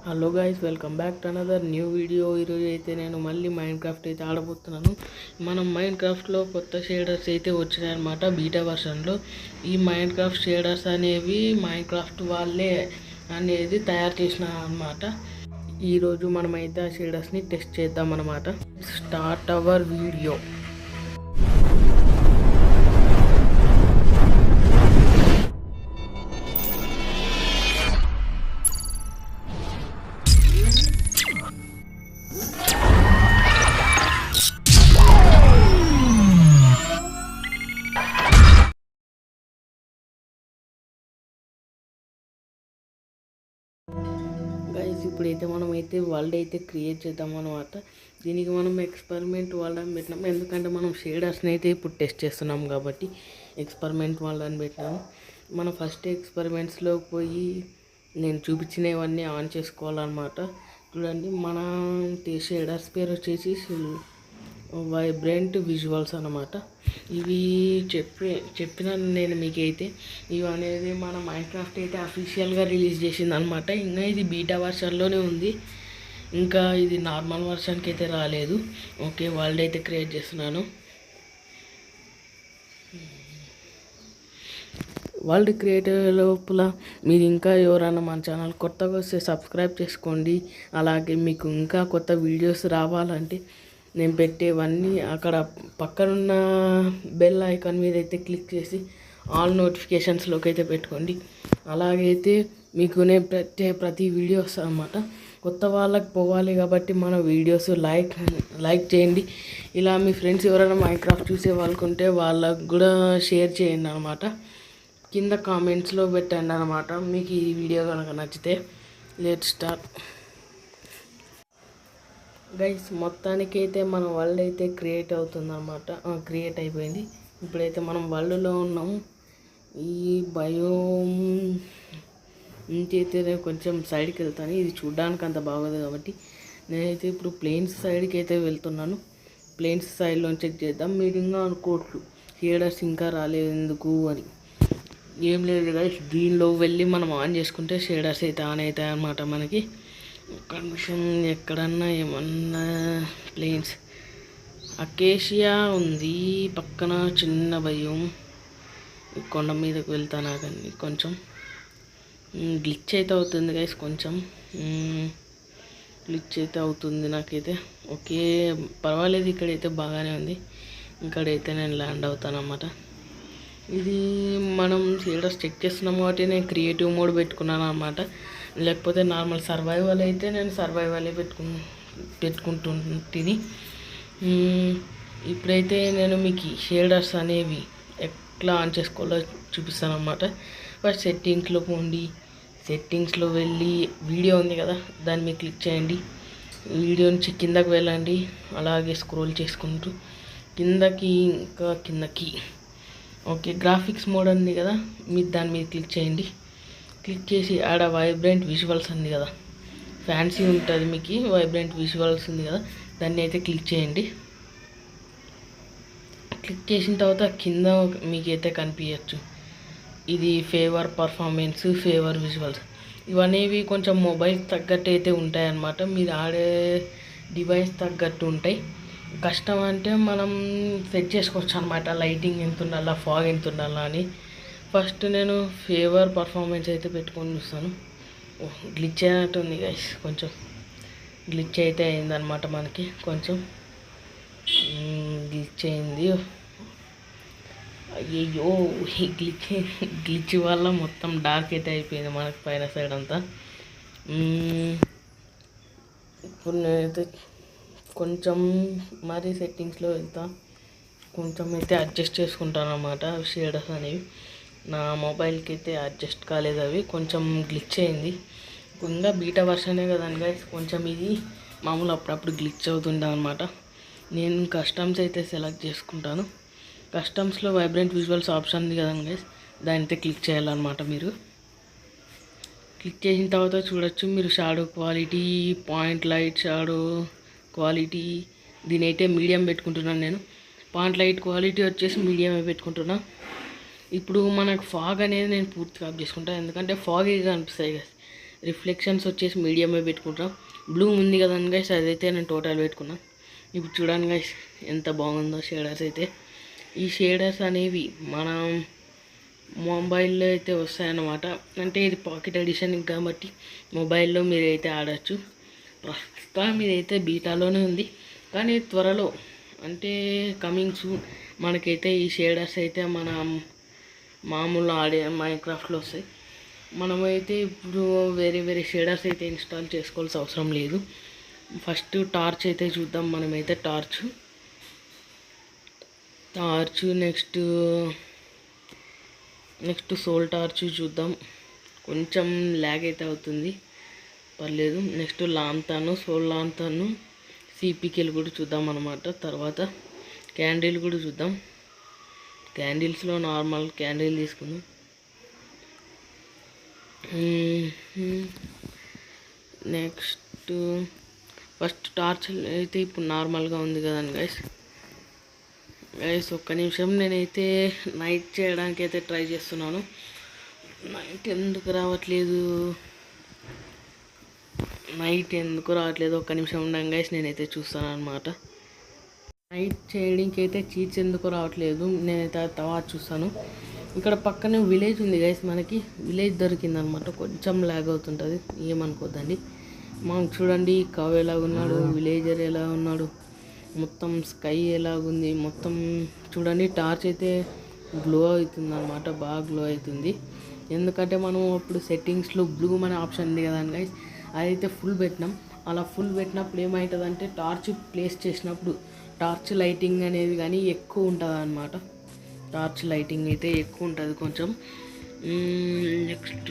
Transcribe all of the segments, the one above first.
Hello guys, welcome back to another new video. ఈరోజు అయితే నేను మళ్ళీ మైండ్ క్రాఫ్ట్ అయితే ఆడబోతున్నాను. మనం మైండ్ క్రాఫ్ట్లో కొత్త షేడర్స్ అయితే వచ్చినాయన్నమాట బీటా వర్షన్లో. ఈ మైండ్ క్రాఫ్ట్ షేడర్స్ అనేవి మైండ్ క్రాఫ్ట్ వాళ్ళే అనేది తయారు చేసిన అనమాట. ఈరోజు మనమైతే ఆ షేడర్స్ని టెస్ట్ చేద్దాం అనమాట. Start our video. గైస్, ఇప్పుడైతే మనమైతే వరల్డ్ అయితే క్రియేట్ చేద్దాం అనమాట. దీనికి మనం ఎక్స్పెరిమెంట్ వరల్డ్ అని పెట్టినాం, ఎందుకంటే మనం షేడర్స్ని అయితే ఇప్పుడు టెస్ట్ చేస్తున్నాం కాబట్టి ఎక్స్పెరిమెంట్ వరల్డ్ అని పెట్టినాము. మనం ఫస్ట్ ఎక్స్పెరిమెంట్స్లోకి పోయి నేను చూపించినవన్నీ ఆన్ చేసుకోవాలన్నమాట. చూడండి, మన షేడర్స్ పేరు వచ్చేసి వైబ్రెంట్ విజువల్స్ అన్నమాట. ఇవి చెప్పిన నేను మీకైతే ఇవి అనేది మన మైండ్ క్రాఫ్ట్ అయితే అఫీషియల్గా రిలీజ్ చేసింది అనమాట. ఇంకా ఇది బీటా వర్షన్లోనే ఉంది, ఇంకా ఇది నార్మల్ వర్షన్కి అయితే రాలేదు. ఓకే, వరల్డ్ అయితే క్రియేట్ చేస్తున్నాను. వరల్డ్ క్రియేటర్ లోపల మీరు ఇంకా ఎవరైనా మన ఛానల్ కొత్తగా వస్తే సబ్స్క్రైబ్ చేసుకోండి. అలాగే మీకు ఇంకా కొత్త వీడియోస్ రావాలంటే నేను పెట్టేవన్నీ అక్కడ పక్కనున్న బెల్ ఐకాన్ మీద అయితే క్లిక్ చేసి ఆల్ నోటిఫికేషన్స్లోకి అయితే పెట్టుకోండి. అలాగైతే మీకు నేను ప్రతి వీడియోస్ అన్నమాట కొత్త వాళ్ళకి పోవాలి కాబట్టి మన వీడియోస్ లైక్ చేయండి. ఇలా మీ ఫ్రెండ్స్ ఎవరైనా మైన్క్రాఫ్ట్ చూసే వాళ్ళకుంటే వాళ్ళకు కూడా షేర్ చేయండి అనమాట. కింద కామెంట్స్లో పెట్టండి అనమాట మీకు ఈ వీడియో కనుక నచ్చితే. Let's start. గైస్, మొత్తానికైతే మన వరల్డ్ అయితే క్రియేట్ అవుతుందన్నమాట. క్రియేట్ అయిపోయింది. ఇప్పుడైతే మనం వరల్డ్లో ఉన్నాం. ఈ బయోమ్ నుంచి అయితే నేను కొంచెం సైడ్కి వెళ్తాను. ఇది చూడడానికి అంత బాగోదు కాబట్టి నేనైతే ఇప్పుడు ప్లేన్స్ సైడ్కి అయితే వెళ్తున్నాను. ప్లేన్స్ సైడ్లో చెక్ చేద్దాం. మీరు ఇంకా అనుకోవచ్చు షేడర్స్ ఇంకా రాలేదు ఎందుకు అని. ఏం లేదు గైస్, దీనిలో వెళ్ళి మనం ఆన్ చేసుకుంటే షేడర్స్ అయితే ఆన్ అవుతాయి అన్నమాట. మనకి ఒక నిమిషం, ఎక్కడన్నా ఏమన్నా ప్లేన్స్ అకేషియా ఉంది పక్కన, చిన్న భయం. కొండ మీదకి వెళ్తానా కానీ కొంచెం గ్లిచ్ అయితే అవుతుంది గైస్, కొంచెం గ్లిచ్ అయితే అవుతుంది నాకైతే. ఓకే, పర్వాలేదు, ఇక్కడైతే బాగానే ఉంది. ఇక్కడైతే నేను ల్యాండ్ అవుతాను అన్నమాట. ఇది మనం షేడర్స్ చెక్ చేస్తున్నాం కాబట్టి నేను క్రియేటివ్ మోడ్ పెట్టుకున్నాను అన్నమాట. లేకపోతే నార్మల్ సర్వైవల్ అయితే నేను సర్వైవలే పెట్టుకుంటుంది. ఇప్పుడైతే నేను మీకు షేడర్స్ అనేవి ఎట్లా ఆన్ చేసుకోవాలో చూపిస్తాను అన్నమాట. ఫస్ట్ సెట్టింగ్స్లో పోండి. సెట్టింగ్స్లో వెళ్ళి వీడియో ఉంది కదా, దాన్ని మీరు క్లిక్ చేయండి. వీడియో నుంచి కిందకి వెళ్ళండి. అలాగే స్క్రోల్ చేసుకుంటూ కిందకి, ఇంకా కిందకి. ఓకే, గ్రాఫిక్స్ మోడ్ ఉంది కదా, మీరు దాని మీద క్లిక్ చేయండి. క్లిక్ చేసి ఆడ వైబ్రెంట్ విజువల్స్ ఉంది కదా, ఫ్యాన్సీ ఉంటుంది మీకు. వైబ్రెంట్ విజువల్స్ ఉంది కదా, దాన్ని అయితే క్లిక్ చేయండి. క్లిక్ చేసిన తర్వాత కింద మీకైతే కనిపించచ్చు ఇది ఫేవర్ పర్ఫార్మెన్స్, ఫేవర్ విజువల్స్. ఇవనేవి కొంచెం మొబైల్ తగ్గట్టు అయితే ఉంటాయి అన్నమాట. మీరు ఆడే డివైస్ తగ్గట్టు ఉంటాయి. కష్టం అంటే మనం సెట్ చేసుకోవచ్చు అనమాట. లైటింగ్ ఎంత ఉండాలా, ఫాగ్ ఎంత ఉండాలా అని. ఫస్ట్ నేను ఫేవర్ పర్ఫార్మెన్స్ అయితే పెట్టుకొని చూస్తాను. గ్లిచ్ అయినట్టు ఉంది గైస్, కొంచెం గ్లిచ్ అయితే అయిందనమాట మనకి. కొంచెం గ్లిచ్ అయింది. అయ్యో, గ్లిచ్ వల్ల మొత్తం డార్క్ అయితే అయిపోయింది మనకి పైన సైడ్ అంతా. ఇప్పుడు నేనైతే కొంచెం మరీ సెట్టింగ్స్లో వెళ్తా, కొంచెం అయితే అడ్జస్ట్ చేసుకుంటాను అన్నమాట. షేడర్స్ అనేవి నా మొబైల్కి అయితే అడ్జస్ట్ కాలేదు, అవి కొంచెం గ్లిచ్ అయింది. ఇంకా బీటా వర్షనే కదండి గైస్, కొంచెం ఇది మామూలు అప్పుడప్పుడు గ్లిచ్ అవుతుండే అనమాట. నేను కస్టమ్స్ అయితే సెలెక్ట్ చేసుకుంటాను. కస్టమ్స్లో వైబ్రెంట్ విజువల్స్ ఆప్షన్ ఉంది కదండి గైస్, దాని అయితే క్లిక్ చేయాలన్నమాట. మీరు క్లిక్ చేసిన తర్వాత చూడొచ్చు మీరు shadow quality, point light, shadow quality, దీని అయితే మీడియం పెట్టుకుంటున్నాను నేను. పాయింట్ లైట్ క్వాలిటీ వచ్చేసి మీడియమే పెట్టుకుంటున్నా. ఇప్పుడు మనకు ఫాగ్ అనేది నేను పూర్తిగా ఆఫ్ చేసుకుంటాను, ఎందుకంటే ఫాగీగా అనిపిస్తాయి కదా. రిఫ్లెక్షన్స్ వచ్చేసి మీడియమే పెట్టుకుంటాం. బ్లూ ఉంది కదండి గైస్, అదైతే నేను టోటల్ పెట్టుకున్నా. ఇప్పుడు చూడండి గైస్ ఎంత బాగుందో షేడర్స్ అయితే. ఈ షేడర్స్ అనేవి మనం మొబైల్లో అయితే వస్తాయన్నమాట. అంటే ఇది పాకెట్ ఎడిషన్ కాబట్టి మొబైల్లో మీరైతే ఆడచ్చు. ప్రస్తుతం ఇదైతే బీటాలోనే ఉంది, కానీ త్వరలో అంటే కమింగ్ సూన్ మనకైతే ఈ షేడర్స్ అయితే మన మామూలు ఆడే మైన్క్రాఫ్ట్లో వస్తాయి. మనమైతే ఇప్పుడు వేరే వేరే షేడర్స్ అయితే ఇన్స్టాల్ చేసుకోవాల్సిన అవసరం లేదు. ఫస్ట్ టార్చ్ అయితే చూద్దాం. మనమైతే టార్చ్ నెక్స్ట్ సోల్ టార్చ్ చూద్దాం. కొంచెం ల్యాగ్ అయితే అవుతుంది, పర్లేదు. నెక్స్ట్ సోల్ లాంతాను సిపికెల్ కూడా చూద్దాం అనమాట. తర్వాత క్యాండిల్ కూడా చూద్దాం. క్యాండిల్స్లో నార్మల్ క్యాండిల్ తీసుకుందాం. నెక్స్ట్ ఫస్ట్ టార్చ్ అయితే ఇప్పుడు నార్మల్గా ఉంది కదండి గైస్ ఒక్క నిమిషం. నేనైతే నైట్ చేయడానికి అయితే ట్రై చేస్తున్నాను. నైట్ ఎందుకు రావట్లేదు ఒక్క నిమిషం ఉండండి గైస్, నేనైతే చూస్తాను అనమాట. నైట్ చేయడానికి అయితే చీట్స్ ఎందుకు రావట్లేదు, నేనైతే తర్వాత చూస్తాను. ఇక్కడ పక్కనే విలేజ్ ఉంది గైస్, మనకి విలేజ్ దొరికిందనమాట. కొంచెం ల్యాగ్ అవుతుంటుంది, ఏమనుకోద్దండి. మాకు చూడండి కవ్ ఎలాగున్నాడు, విలేజర్ ఎలా ఉన్నాడు, మొత్తం స్కై ఎలాగుంది, మొత్తం చూడండి. టార్చ్ అయితే గ్లో అవుతుంది అనమాట, బాగా గ్లో అవుతుంది. ఎందుకంటే మనం ఇప్పుడు సెట్టింగ్స్లో బ్లూ అనే ఆప్షన్ ఉంది కదండి గైస్, అదైతే ఫుల్ పెట్టినాం. అలా ఫుల్ పెట్టినప్పుడు ఏమవుతుందంటే టార్చ్ ప్లేస్ చేసినప్పుడు టార్చ్ లైటింగ్ అనేది కానీ ఎక్కువ ఉంటుంది అనమాట. టార్చ్ లైటింగ్ అయితే ఎక్కువ ఉంటుంది కొంచెం. నెక్స్ట్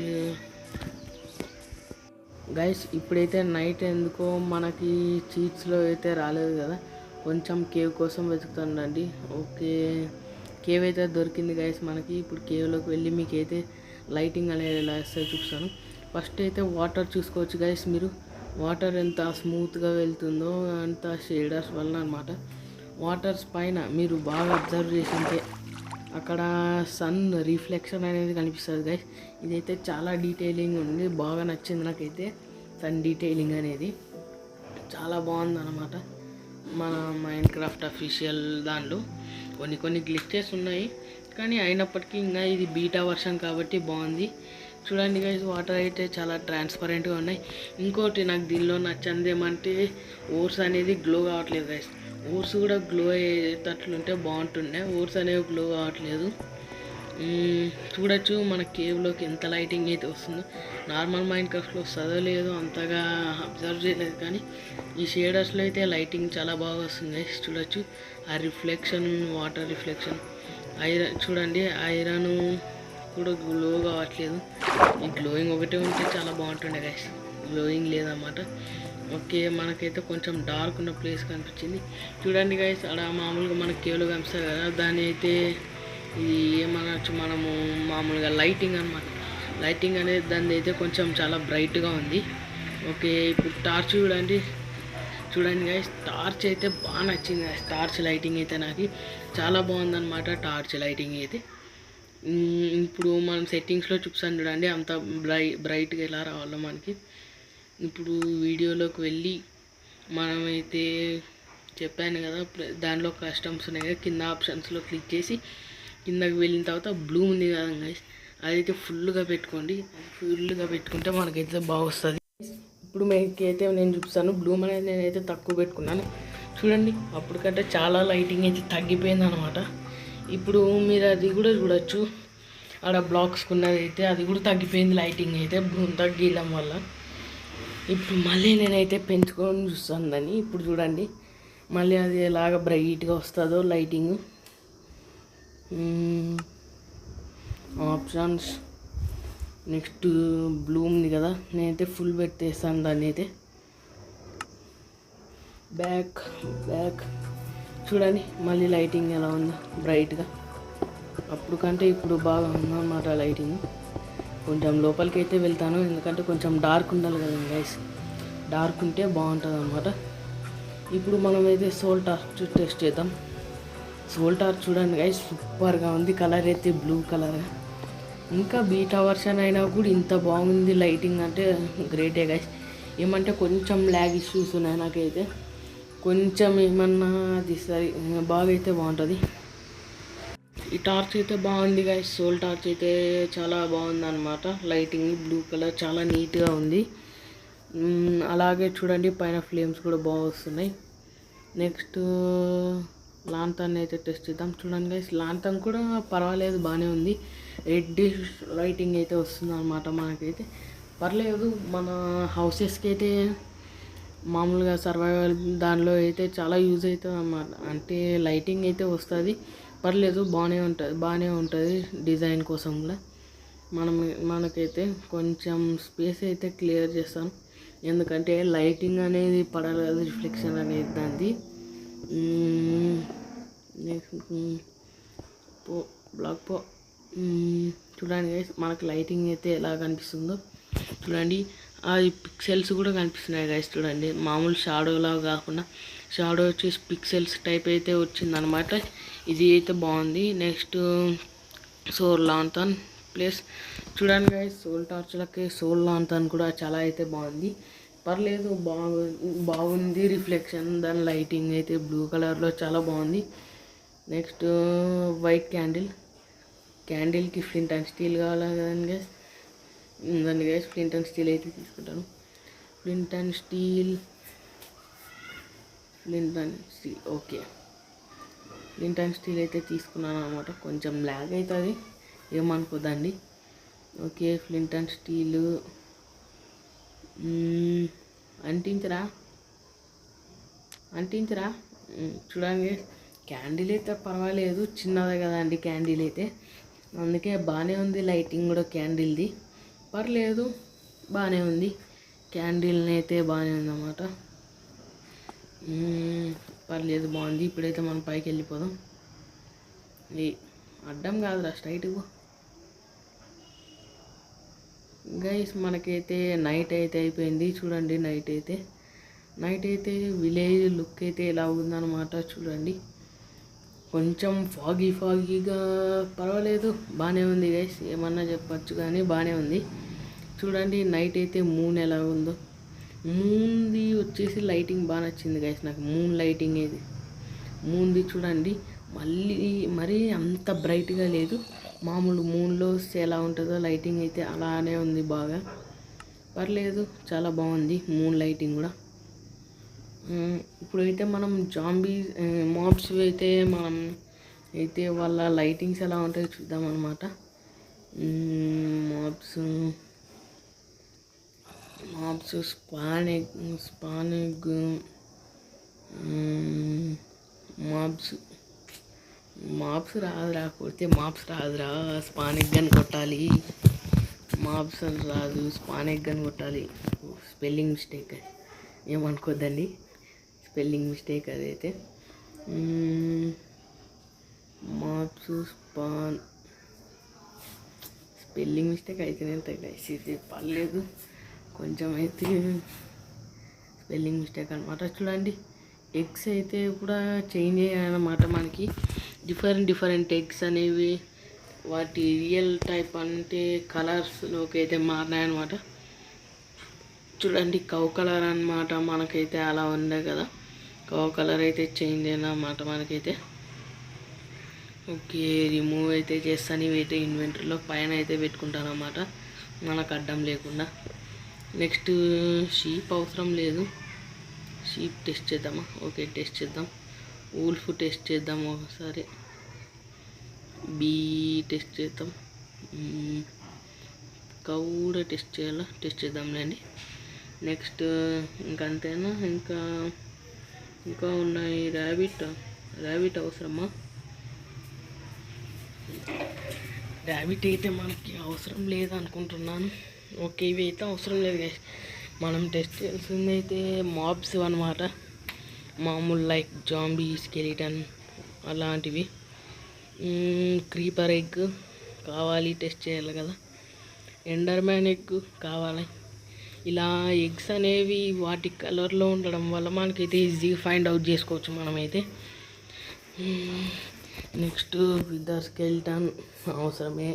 గైస్ ఇప్పుడైతే నైట్ ఎందుకో మనకి చీట్స్లో అయితే రాలేదు కదా, కొంచెం కేవ్ కోసం వెతుకుతానండి. ఓకే, కేవ్ అయితే దొరికింది గైస్ మనకి. ఇప్పుడు కేవ్లోకి వెళ్ళి మీకైతే లైటింగ్ అనేది ఎలా వస్తాయో చూపిస్తాను. ఫస్ట్ అయితే వాటర్ చూసుకోవచ్చు గైస్ మీరు. వాటర్ ఎంత స్మూత్గా వెళ్తుందో అంత షేడర్స్ వల్ల అనమాట. వాటర్స్ పైన మీరు బాగా అబ్జర్వ్ చేసింటే అక్కడ సన్ రిఫ్లెక్షన్ అనేది కనిపిస్తుంది గైస్. ఇదైతే చాలా డీటెయిలింగ్ ఉంది, బాగా నచ్చింది నాకైతే. సన్ డీటెయిలింగ్ అనేది చాలా బాగుంది అనమాట. మన మైన్క్రాఫ్ట్ అఫీషియల్ దానిలో కొన్ని గ్లిచెస్ ఉన్నాయి, కానీ అయినప్పటికీ ఇంకా ఇది బీటా వర్షన్ కాబట్టి బాగుంది. చూడండి గైస్ వాటర్ అయితే చాలా ట్రాన్స్పరెంట్గా ఉన్నాయి. ఇంకోటి నాకు దీనిలో నచ్చింది ఏమంటే ఓర్స్ అనేది గ్లో కావట్లేదు గైస్. ఓర్స్ కూడా గ్లో అయ్యేటట్లుంటే బాగుంటుండే, ఓర్స్ అనేవి గ్లో కావట్లేదు. చూడొచ్చు మన కేవ్లోకి ఎంత లైటింగ్ అయితే వస్తుందో. నార్మల్ మైన్క్రాఫ్ట్లో వస్తుందో లేదో అంతగా అబ్జర్వ్ చేయలేదు, కానీ ఈ షేడర్స్లో అయితే లైటింగ్ చాలా బాగా వస్తుంది గైస్. చూడొచ్చు ఆ రిఫ్లెక్షన్, వాటర్ రిఫ్లెక్షన్. ఐరన్ చూడండి, ఐరన్ కూడా గ్లో కావట్లేదు. ఈ గ్లోయింగ్ ఒకటే ఉంటే చాలా బాగుంటుండే గైస్, గ్లోయింగ్ లేదన్నమాట. ఓకే, మనకైతే కొంచెం డార్క్ ఉన్న ప్లేస్ కనిపించింది. చూడండి గైస్ అక్కడ మామూలుగా మనకి కేవ్లో కనిపిస్తుంది కదా, దాన్ని అయితే ఇది ఏమనొచ్చు మనము మామూలుగా లైటింగ్ అనమాట. లైటింగ్ అనేది దాన్ని అయితే కొంచెం చాలా బ్రైట్గా ఉంది. ఓకే, ఇప్పుడు టార్చ్ చూడండి గైస్, టార్చ్ అయితే బాగా నచ్చింది గైస్. టార్చ్ లైటింగ్ అయితే నాకు చాలా బాగుందన్నమాట. టార్చ్ లైటింగ్ అయితే ఇప్పుడు మనం సెట్టింగ్స్లో చూపిస్తాను చూడండి, అంత బ్రైట్గా ఎలా రావాలో మనకి. ఇప్పుడు వీడియోలోకి వెళ్ళి మనమైతే చెప్పాను కదా దానిలో కస్టమ్స్ ఉన్నాయి కదా, కింద ఆప్షన్స్లో క్లిక్ చేసి కిందకి వెళ్ళిన తర్వాత బ్లూ ఉంది కదా గైస్, అదైతే ఫుల్గా పెట్టుకోండి. ఫుల్గా పెట్టుకుంటే మనకైతే బాగా వస్తుంది. ఇప్పుడు మీకైతే నేను చూపిస్తాను. బ్లూ అనేది నేనైతే తక్కువ పెట్టుకున్నాను చూడండి, అప్పటికంటే చాలా లైటింగ్ అయితే తగ్గిపోయింది అనమాట. ఇప్పుడు మీరు అది కూడా చూడొచ్చు, ఆడ బ్లాక్స్ ఉన్నది అయితే అది కూడా తగ్గిపోయింది లైటింగ్ అయితే బ్లూ తగ్గడం వల్ల. ఇప్పుడు మళ్ళీ నేనైతే పెంచుకొని చూస్తాను దాన్ని. ఇప్పుడు చూడండి మళ్ళీ అది ఎలాగ బ్రైట్గా వస్తుందో లైటింగ్. ఆప్షన్స్ నెక్స్ట్ బ్లూ ఉంది కదా, నేనైతే ఫుల్ పెట్టేస్తాను దాన్ని అయితే. బ్యాక్ చూడండి మళ్ళీ లైటింగ్ ఎలా ఉందో బ్రైట్గా. అప్పుడు కంటే ఇప్పుడు బాగా ఉందన్నమాట లైటింగ్. కొంచెం లోపలికి అయితే వెళ్తాను, ఎందుకంటే కొంచెం డార్క్ ఉండాలి కదా గైస్, డార్క్ ఉంటే బాగుంటుంది అనమాట. ఇప్పుడు మనమైతే సోల్ టార్చ్ టెస్ట్ చేద్దాం. సోల్ టార్చ్ చూడండి గైస్ సూపర్గా ఉంది, కలర్ అయితే బ్లూ కలర్. ఇంకా బీటా వర్షన్ అయినా కూడా ఇంత బాగుంది లైటింగ్ అంటే గ్రేటే గైస్. ఏమంటే కొంచెం ల్యాగ్ ఇష్యూస్ ఉన్నాయి నాకైతే, కొంచెం ఏమన్నా అది సరి బాగా అయితే బాగుంటుంది. ఈ టార్చ్ అయితే బాగుంది గైస్, సోల్ టార్చ్ అయితే చాలా బాగుంది అనమాట. లైటింగ్ బ్లూ కలర్ చాలా నీట్గా ఉంది. అలాగే చూడండి పైన ఫ్లేమ్స్ కూడా బాగా వస్తున్నాయి. నెక్స్ట్ లాంతర్న్ అయితే టెస్ట్ చేద్దాం. చూడండి గైస్, లాంతర్న్ కూడా పర్వాలేదు, బాగానే ఉంది. రెడ్డిష్ లైటింగ్ అయితే వస్తుంది అనమాట. మనకైతే పర్లేదు, మన హౌసెస్కి అయితే మామూలుగా సర్వైవల్ దానిలో అయితే చాలా యూజ్ అవుతుంది అన్నమాట. అంటే లైటింగ్ అయితే వస్తుంది, పర్లేదు, బాగానే ఉంటుంది డిజైన్ కోసం కూడా. మనకైతే కొంచెం స్పేస్ అయితే క్లియర్ చేస్తాను, ఎందుకంటే లైటింగ్ అనేది పడలేదు, రిఫ్లెక్షన్ అనేది దాన్ని. నెక్స్ట్ బ్లాక్ చూడండి గైస్, మనకు లైటింగ్ అయితే ఎలా కనిపిస్తుందో చూడండి. అది పిక్సెల్స్ కూడా కనిపిస్తున్నాయి గైస్. చూడండి మామూలు షాడోలా కాకుండా షాడో వచ్చేసి పిక్సెల్స్ టైప్ అయితే వచ్చిందనమాట. ఇది అయితే బాగుంది. నెక్స్ట్ సోల్ లాంతర్న్ ప్లస్ చూడండి గైస్, సోల్ టార్చ్లకి సోల్ లాంతర్న్ కూడా చాలా అయితే బాగుంది, పర్లేదు, బాగుంది రిఫ్లెక్షన్. దాని లైటింగ్ అయితే బ్లూ కలర్లో చాలా బాగుంది. నెక్స్ట్ వైట్ క్యాండిల్కి ఫ్లింట్ అండ్ స్టీల్ కావాలి కదండి గైస్. దాన్ని గైస్ ఫ్లింట్ అండ్ స్టీల్ అయితే తీసుకుంటాను. Flint and steel okay, flint and steel అయితే తీసుకున్నాను అనమాట. కొంచెం ల్యాగ్ అవుతుంది, ఏమనుకోదండి. ఓకే, ఫ్లింట్ అండ్ స్టీల్ అంటించరా. చూడండి క్యాండిల్ అయితే పర్వాలేదు, చిన్నదే కదండి క్యాండిల్ అయితే, అందుకే బాగానే ఉంది. లైటింగ్ కూడా క్యాండిల్ది పర్లేదు, బాగానే ఉంది. క్యాండిల్ని అయితే బాగానే ఉందన్నమాట, పర్లేదు, బాగుంది. ఇప్పుడైతే మనం పైకి వెళ్ళిపోదాం. అడ్డం కాదురా, స్ట్రైట్గా. గైస్ మనకైతే నైట్ అయితే అయిపోయింది. చూడండి నైట్ అయితే విలేజ్ లుక్ అయితే ఎలా ఉందన్నమాట. చూడండి కొంచెం ఫాగీగా పర్వాలేదు, బాగానే ఉంది గైస్, ఏమన్నా చెప్పచ్చు కానీ బాగానే ఉంది. చూడండి నైట్ అయితే మూన్ ఎలా ఉందో. మూన్ది వచ్చేసి లైటింగ్ బాగా నచ్చింది గైస్ నాకు. మూన్ లైటింగ్ ఇది మూన్ది చూడండి, మరీ అంత బ్రైట్గా లేదు, మామూలు మూన్లో ఎలా ఉంటుందో లైటింగ్ అయితే అలానే ఉంది, బాగా పర్లేదు, చాలా బాగుంది మూన్ లైటింగ్ కూడా. ఇప్పుడైతే మనం మాబ్స్ అయితే వాళ్ళ లైటింగ్స్ ఎలా ఉంటాయో చూద్దాం అన్నమాట. మాబ్స్ స్పానిగ్ మాబ్స్ రాదురా, కొడితే స్పానిక్ గన్ కొట్టాలి. మాబ్స్ అని రాదు, స్పానిక్ గన్ కొట్టాలి. స్పెల్లింగ్ మిస్టేక్, ఏమనుకోద్దండి, స్పెల్లింగ్ మిస్టేక్ అదైతే. మాబ్స్ స్పెల్లింగ్ మిస్టేక్ అయితేనే గైస్, ఇది పర్లేదు, కొంచెం అయితే స్పెల్లింగ్ మిస్టేక్ అనమాట. చూడండి ఎగ్స్ అయితే కూడా చేంజ్ అయ్యాయన్నమాట. మనకి డిఫరెంట్ ఎగ్స్ అనేవి వాటి రియల్ టైప్ అంటే కలర్స్లోకి అయితే మారినాయన్నమాట. చూడండి కౌ కలర్ అనమాట, మనకైతే అలా ఉండే కదా, కౌ కలర్ అయితే చేంజ్ అయినమాట మనకైతే. ఓకే, రిమూవ్ అయితే చేస్తాను, ఇవైతే ఇన్వెంటరీలో పైన అయితే పెట్టుకుంటాను అన్నమాట, మనకు అడ్డం లేకుండా. నెక్స్ట్ షీప్ అవసరం లేదు, షీప్ టెస్ట్ చేద్దామా? ఓకే, టెస్ట్ చేద్దాం. వూల్ఫ్ టెస్ట్ చేద్దాం ఒకసారి, బీ టెస్ట్ చేద్దాం. కౌ కూడా టెస్ట్ చేద్దాంలేండి. నెక్స్ట్ ఇంకంతేనా? ఇంకా ఉన్నాయి. ర్యాబిట్ అవసరమా? ర్యాబిట్ అయితే మనకి అవసరం లేదనుకుంటున్నాను. ఓకే, ఇవి అయితే అవసరం లేదు గైస్. మనం టెస్ట్ చేయాల్సింది అయితే మాబ్స్ అనమాట, మామూలు లైక్ జాంబీ, స్కెలిటన్ అలాంటివి. క్రీపర్ ఎగ్ కావాలి, టెస్ట్ చేయాలి కదా. ఎండర్మ్యాన్ ఎగ్ కావాలి. ఇలా ఎగ్స్ అనేవి వాటి కలర్లో ఉండడం వల్ల మనకైతే ఈజీగా ఫైండ్ అవుట్ చేసుకోవచ్చు మనమైతే. నెక్స్ట్ విదర్ స్కెలిటన్ అవసరమే.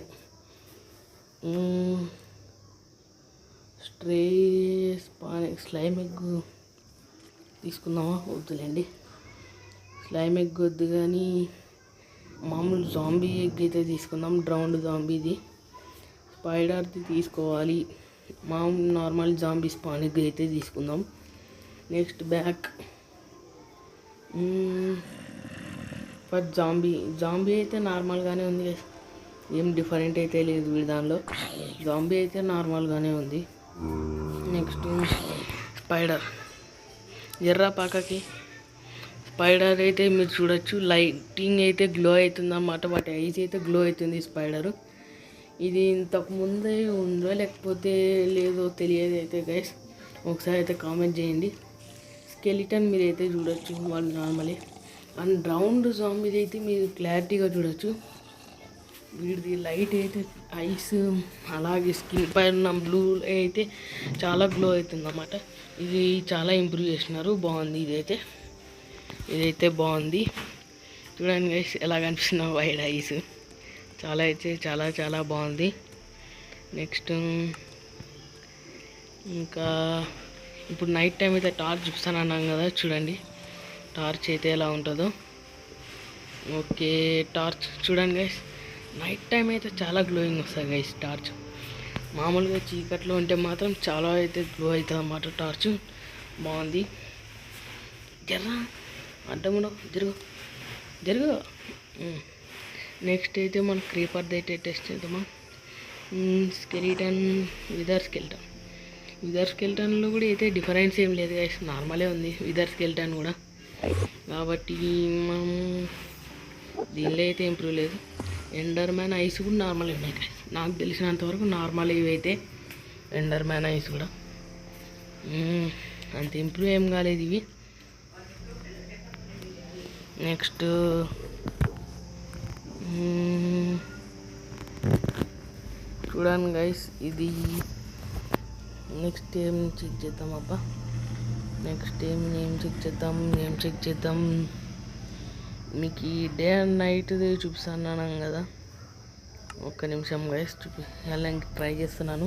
స్ట్రే స్లైమ్ ఎగ్ తీసుకుందామా? వద్దులేండి, స్లైమ్ ఎగ్ వద్దు కానీ మామూలు జాంబీ ఎగ్ అయితే తీసుకుందాం. డ్రౌండ్ జాంబీది, స్పైడర్ది తీసుకోవాలి. మామూలు నార్మల్ జాంబీ స్పాన్ ఎగ్ అయితే తీసుకుందాం. నెక్స్ట్ బ్యాక్ ఫర్ జాంబీ అయితే నార్మల్గానే ఉంది, ఏం డిఫరెంట్ అయితే లేదు వీడి దానిలో. జాంబీ అయితే నార్మల్గానే ఉంది. నెక్స్ట్ స్పైడర్, ఎర్రపాకకి స్పైడర్ అయితే మీరు చూడొచ్చు, లైటింగ్ అయితే గ్లో అవుతుంది అన్నమాట. వాటి ఐస్ అయితే గ్లో అవుతుంది స్పైడరు. ఇది ఇంతకు ముందే ఉందో లేకపోతే లేదో తెలియదు అయితే గైస్, ఒకసారి అయితే కామెంట్ చేయండి. స్కెలిటన్ మీరు అయితే చూడొచ్చు, వాళ్ళు నార్మలే. అండ్ రౌండ్ జాంబీది అయితే మీరు క్లారిటీగా చూడొచ్చు. వీడిది లైట్ అయితే ఐస్ అలాగే స్కిన్ పైన బ్లూ అయితే చాలా గ్లో అవుతుంది అన్నమాట. ఇది చాలా ఇంప్రూవ్ చేసినారు, బాగుంది. ఇదైతే బాగుంది. చూడండి గైస్ ఎలా కనిపిస్తున్నా వైడ్ ఐస్, చాలా అయితే చాలా చాలా బాగుంది. నెక్స్ట్ ఇంకా ఇప్పుడు నైట్ టైం అయితే టార్చ్ చూపిస్తాను అన్నాం కదా, చూడండి టార్చ్ అయితే ఎలా ఉంటుందో. ఓకే, టార్చ్ చూడండి గైస్, నైట్ టైం అయితే చాలా గ్లోయింగ్ వస్తుంది గైస్ టార్చ్. మామూలుగా చీకట్లో ఉంటే మాత్రం చాలా అయితే గ్లో అవుతుంది అన్నమాట టార్చ్. బాగుంది. జర్రా అడ్డముండవు, జరుగు. నెక్స్ట్ అయితే మనం క్రీపర్ది అయితే టెస్ట్ చేద్దామా? స్కెలిటన్, విదర్ స్కెలిటన్లో కూడా అయితే డిఫరెన్స్ ఏం లేదు గైస్, నార్మలే ఉంది విదర్ స్కెలిటన్ కూడా. కాబట్టి మనం దీనిలో అయితే ఇంప్రూవ్ లేదు. ఎండర్ మ్యాన్ ఐస్ కూడా నార్మల్ ఉన్నాయి గైస్, నాకు తెలిసినంతవరకు నార్మల్ ఇవైతే ఎండర్ మ్యాన్ ఐస్ కూడా అంత ఇంప్రూవ్ ఏం కాలేదు ఇవి. నెక్స్ట్ చూడండి గైస్, ఇది నెక్స్ట్ ఏం చెక్ చేద్దాం అబ్బా, నెక్స్ట్ ఏం చెక్ చేద్దాం. మీకు ఈ డే అండ్ నైట్ది చూపిస్తున్నాను కదా, ఒక్క నిమిషం గైస్ చూపించాలని ట్రై చేస్తున్నాను.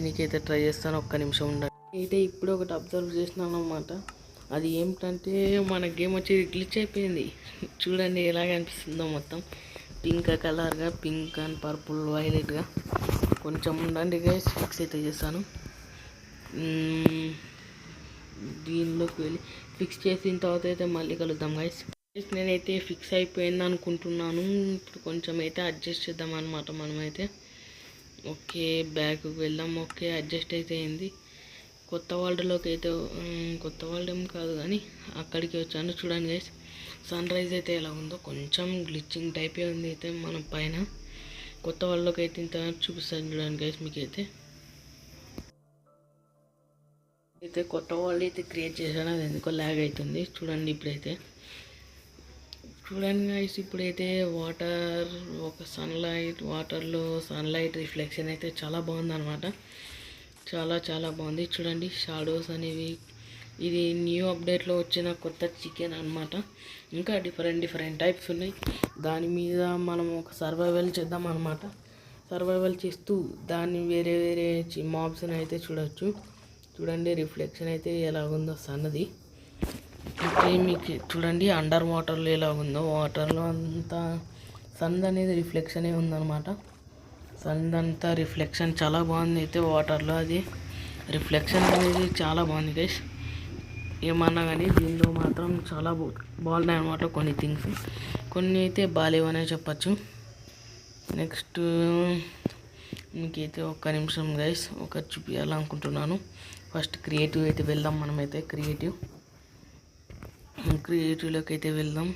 నీకైతే ట్రై చేస్తాను, ఒక్క నిమిషం ఉండాలి. అయితే ఇప్పుడు ఒకటి అబ్జర్వ్ చేసినాను అన్నమాట. అది ఏమిటంటే మన గేమ్ వచ్చి గ్లిచ్ అయిపోయింది. చూడండి ఎలా కనిపిస్తుందో, మొత్తం పింక్ కలర్గా, పింక్ అండ్ పర్పుల్ వైలెట్గా. కొంచెం ఉండండి గైస్, ఫిక్స్ అయితే చేస్తాను. దీనిలోకి వెళ్ళి ఫిక్స్ చేసిన తర్వాత అయితే మళ్ళీ కలుద్దాం గైస్. నేనైతే ఫిక్స్ అయిపోయింది అనుకుంటున్నాను. ఇప్పుడు కొంచెం అయితే అడ్జస్ట్ చేద్దాం అనమాట మనమైతే. ఓకే, బ్యాక్కి వెళ్దాం. ఓకే, అడ్జస్ట్ అయితే అయింది. కొత్త వరల్డ్లోకి అయితే, కొత్త వరల్డ్ ఏం కాదు కానీ అక్కడికి వచ్చాను. చూడండి గైస్, సన్ రైజ్ అయితే ఎలా ఉందో, కొంచెం గ్లిచ్చింగ్ టైపే ఉంది అయితే మనం పైన. కొత్త వరల్డ్లోకి అయితే ఇంత చూపిస్తాను చూడండి గైస్ మీకైతే. కొత్త వరల్డ్ అయితే క్రియేట్ చేశాను, అది ఎందుకో ల్యాగ్ అవుతుంది. చూడండి ఇప్పుడైతే, చూడండి గైస్, ఇప్పుడైతే వాటర్, ఒక వాటర్లో సన్లైట్ రిఫ్లెక్షన్ అయితే చాలా బాగుంది అనమాట. చాలా చాలా బాగుంది. చూడండి షాడోస్ అనేవి, ఇది న్యూ అప్డేట్లో వచ్చిన కొత్త చికెన్ అనమాట. ఇంకా డిఫరెంట్ టైప్స్ ఉన్నాయి. దాని మీద మనం ఒక సర్వైవల్ చేద్దాం అనమాట. సర్వైవల్ చేస్తూ దాన్ని వేరే మాబ్స్ని అయితే చూడవచ్చు. చూడండి రిఫ్లెక్షన్ అయితే ఎలా ఉందో సన్నది. ఇప్పుడు మీకు చూడండి అండర్ వాటర్లో ఎలా ఉందో, వాటర్లో అంతా సన్ అనేది రిఫ్లెక్షనే ఉందన్నమాట. సన్ అంతా రిఫ్లెక్షన్ చాలా బాగుంది అయితే వాటర్లో, అది రిఫ్లెక్షన్ అనేది చాలా బాగుంది గైస్. ఏమన్నా కానీ దీనిలో మాత్రం చాలా బాగున్నాయి అన్నమాట. కొన్ని థింగ్స్, కొన్ని అయితే బాగాలేవనే చెప్పచ్చు. నెక్స్ట్ మీకైతే ఒక్క నిమిషం గైస్ ఒకటి చూపించాలనుకుంటున్నాను. ఫస్ట్ క్రియేటివ్ అయితే వెళ్దాం మనమైతే. క్రియేటివ్లోకి అయితే వెళ్దాం.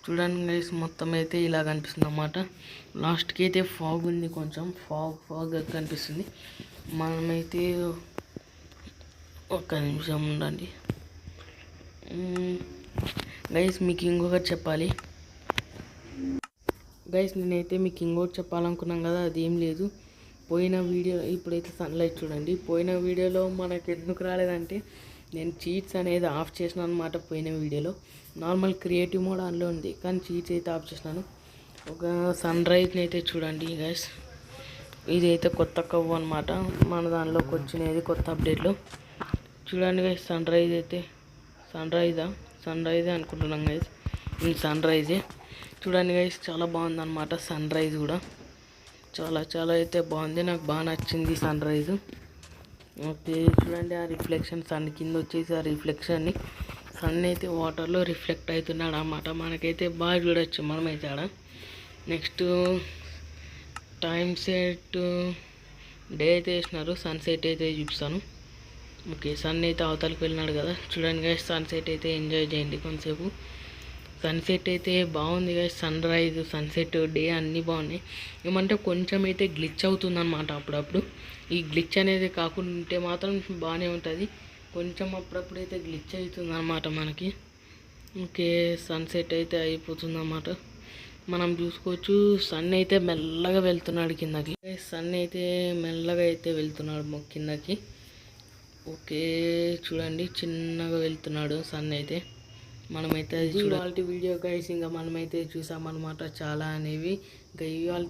చూడండి గైస్, మొత్తం అయితే ఇలా కనిపిస్తుంది అన్నమాట. లాస్ట్కి అయితే ఫాగ్ ఉంది, కొంచెం ఫాగ్ కనిపిస్తుంది. మనమైతే ఒక్క నిమిషం ఉండండి గైస్, మీకు ఇంకొకటి చెప్పాలి గైస్. నేనైతే మీకు ఇంకొకటి చెప్పాలనుకున్నాను కదా, అది ఏం లేదు. పోయిన వీడియో, ఇప్పుడైతే సన్లైట్ చూడండి. పోయిన వీడియోలో మనకు ఎందుకు రాలేదంటే నేను చీట్స్ అనేది ఆఫ్ చేసిన అనమాట పోయిన వీడియోలో. నార్మల్ క్రియేటివ్ మోడ్ ఆన్లో ఉంది, కానీ చీట్స్ అయితే ఆఫ్ చేసినాను. ఒక సన్ రైజ్ని అయితే చూడండి గైస్. ఇదైతే కొత్త కవ్వు అనమాట, మన దానిలోకి వచ్చినది కొత్త అప్డేట్లో. చూడండి గైస్, సన్ రైజే అనుకుంటున్నాం గైస్. సన్ రైజే చూడండి గైస్, చాలా బాగుంది అనమాట. సన్ రైజ్ కూడా చాలా అయితే బాగుంది, నాకు బాగా నచ్చింది సన్ రైజ్. ఓకే చూడండి, ఆ రిఫ్లెక్షన్ సన్ కింద వచ్చేసి ఆ రిఫ్లెక్షన్ని సన్ అయితే వాటర్లో రిఫ్లెక్ట్ అవుతున్నాడు అన్నమాట. మనకైతే బాగా చూడొచ్చు మనమైతే ఆడ. నెక్స్ట్ టైం సెట్ డే అయితే వేసినారు, సన్సెట్ అయితే చూపిస్తాను. ఓకే, సన్ అయితే అవతలకి వెళ్ళినాడు కదా. చూడండి గైస్, సన్సెట్ అయితే ఎంజాయ్ చేయండి కొంతసేపు. సన్సెట్ అయితే బాగుంది guys, sunrise sunset day అన్నీ బాగున్నాయి. ఏమంటే కొంచెం అయితే గ్లిచ్ అవుతుందన్నమాట అప్పుడప్పుడు. ఈ గ్లిచ్ అనేది కాకుండా ఉంటే మాత్రం బాగానే ఉంటుంది, కొంచెం అప్పుడప్పుడు అయితే గ్లిచ్ అవుతుంది అన్నమాట మనకి. ఓకే, సన్సెట్ అయితే అయిపోతుందన్నమాట. మనం చూసుకోవచ్చు, సన్ అయితే మెల్లగా వెళ్తున్నాడు కిందకి. సన్ అయితే మెల్లగా అయితే వెళ్తున్నాడు కిందకి. ఓకే చూడండి, చిన్నగా వెళ్తున్నాడు సన్ అయితే. మనమైతే అది చూడాలి వీడియో గైస్. ఇంకా మనమైతే చూసామన్నమాట చాలా అనేవి. ఇంకా ఇవాళ